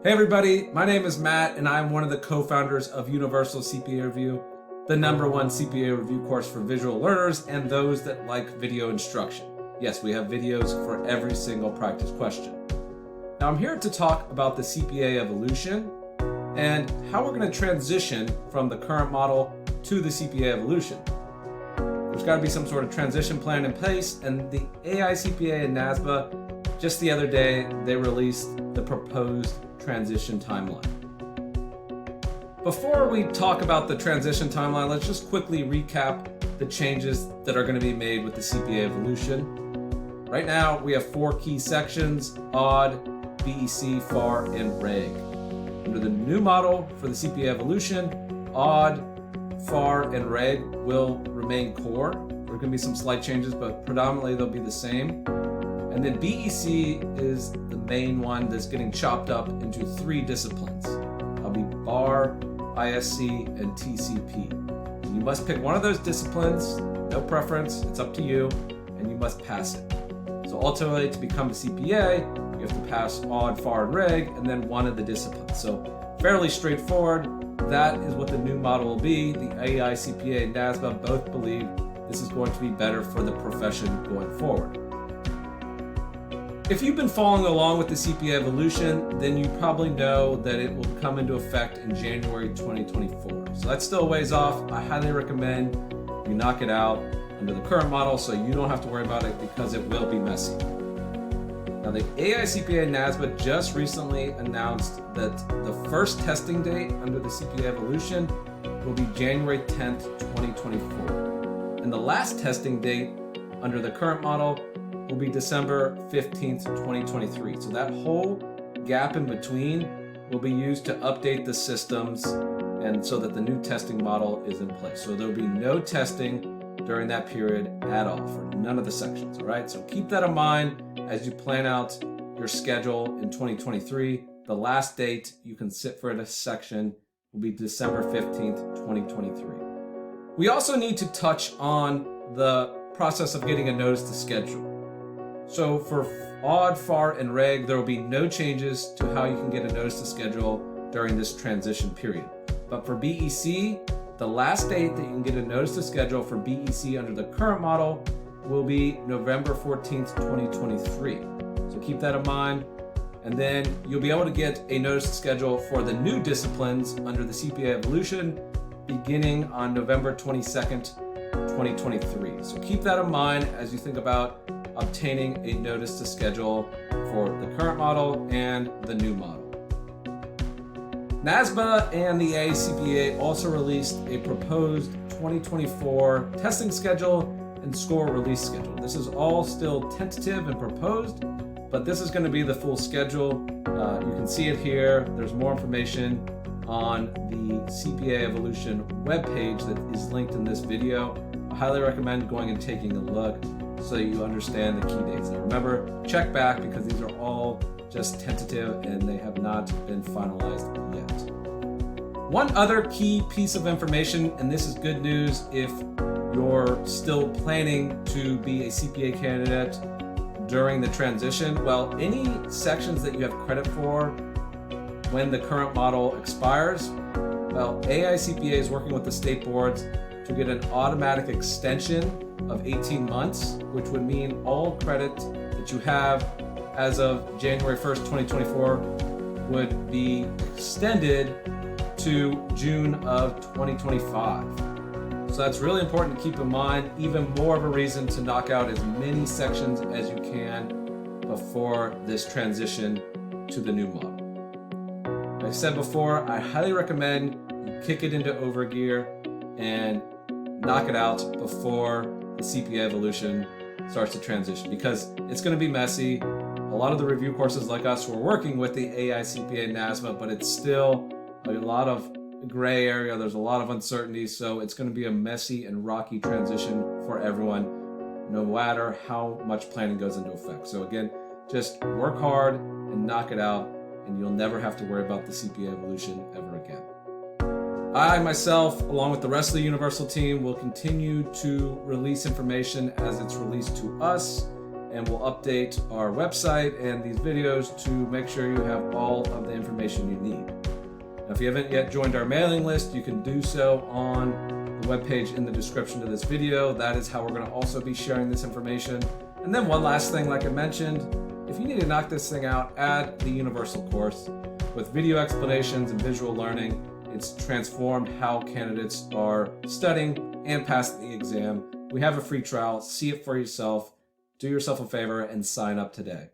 Hey everybody, my name is Matt and I'm one of the co-founders of Universal CPA Review, the #1 CPA review course for visual learners and those that like video instruction. Yes, we have videos for every single practice question. Now I'm here to talk about the CPA Evolution and how we're going to transition from the current model to the CPA Evolution. There's got to be some sort of transition plan in place, and the AICPA and NASBA, just the other day, they released the proposed transition timeline. Before we talk about the transition timeline, let's just quickly recap the changes that are going to be made with the CPA Evolution. Right now, we have 4 key sections: OD, BEC, FAR, and REG. Under the new model for the CPA Evolution, OD, FAR, and REG will remain core. There are going to be some slight changes, but predominantly they'll be the same. And then BEC is the main one that's getting chopped up into 3 disciplines. That'll be BAR, ISC, and TCP. And you must pick one of those disciplines, no preference, it's up to you, and you must pass it. So ultimately, to become a CPA, you have to pass OD, FAR, and REG, and then one of the disciplines. So fairly straightforward. That is what the new model will be. The AICPA and NASBA both believe this is going to be better for the profession going forward. If you've been following along with the CPA Evolution, then you probably know that it will come into effect in January 2024. So that's still a ways off. I highly recommend you knock it out under the current model so you don't have to worry about it, because it will be messy. Now, the AICPA and NASBA just recently announced that the first testing date under the CPA Evolution will be January 10th, 2024. And the last testing date under the current model will be December 15th, 2023. So that whole gap in between will be used to update the systems and so that the new testing model is in place. So there'll be no testing during that period at all for none of the sections, all right? So keep that in mind as you plan out your schedule in 2023. The last date you can sit for a section will be December 15th, 2023. We also need to touch on the process of getting a notice to schedule. So for OD, FAR, and REG, there will be no changes to how you can get a notice to schedule during this transition period. But for BEC, the last date that you can get a notice to schedule for BEC under the current model will be November 14th, 2023. So keep that in mind. And then you'll be able to get a notice to schedule for the new disciplines under the CPA Evolution beginning on November 22nd, 2023. So keep that in mind as you think about obtaining a notice to schedule for the current model and the new model. NASBA and the AICPA also released a proposed 2024 testing schedule and score release schedule. This is all still tentative and proposed, but this is going to be the full schedule. You can see it here. There's more information on the CPA Evolution webpage that is linked in this video. I highly recommend going and taking a look so that you understand the key dates. Now remember, check back because these are all just tentative and they have not been finalized yet. One other key piece of information, and this is good news if you're still planning to be a CPA candidate during the transition. Well, any sections that you have credit for when the current model expires, well, AICPA is working with the state boards to get an automatic extension of 18 months, which would mean all credit that you have as of January 1st, 2024 would be extended to June of 2025. So that's really important to keep in mind. Even more of a reason to knock out as many sections as you can before this transition to the new model. Like I said before, I highly recommend you kick it into overgear and knock it out before the CPA Evolution starts to transition, because it's going to be messy. A lot of the review courses like us were working with the AICPA and NASBA, but it's still a lot of gray area. There's a lot of uncertainty, so it's going to be a messy and rocky transition for everyone, no matter how much planning goes into effect. So again, just work hard and knock it out, and you'll never have to worry about the CPA Evolution ever again. I myself, along with the rest of the Universal team, will continue to release information as it's released to us, and we'll update our website and these videos to make sure you have all of the information information you need. Now, if you haven't yet joined our mailing list, you can do so on the webpage in the description to this video. That is how we're going to also be sharing this information. And then one last thing, like I mentioned, if you need to knock this thing out, add the universal course. With video explanations and visual learning, it's transformed how candidates are studying and passing the exam. We have a free trial. See it for yourself. Do yourself a favor and sign up today.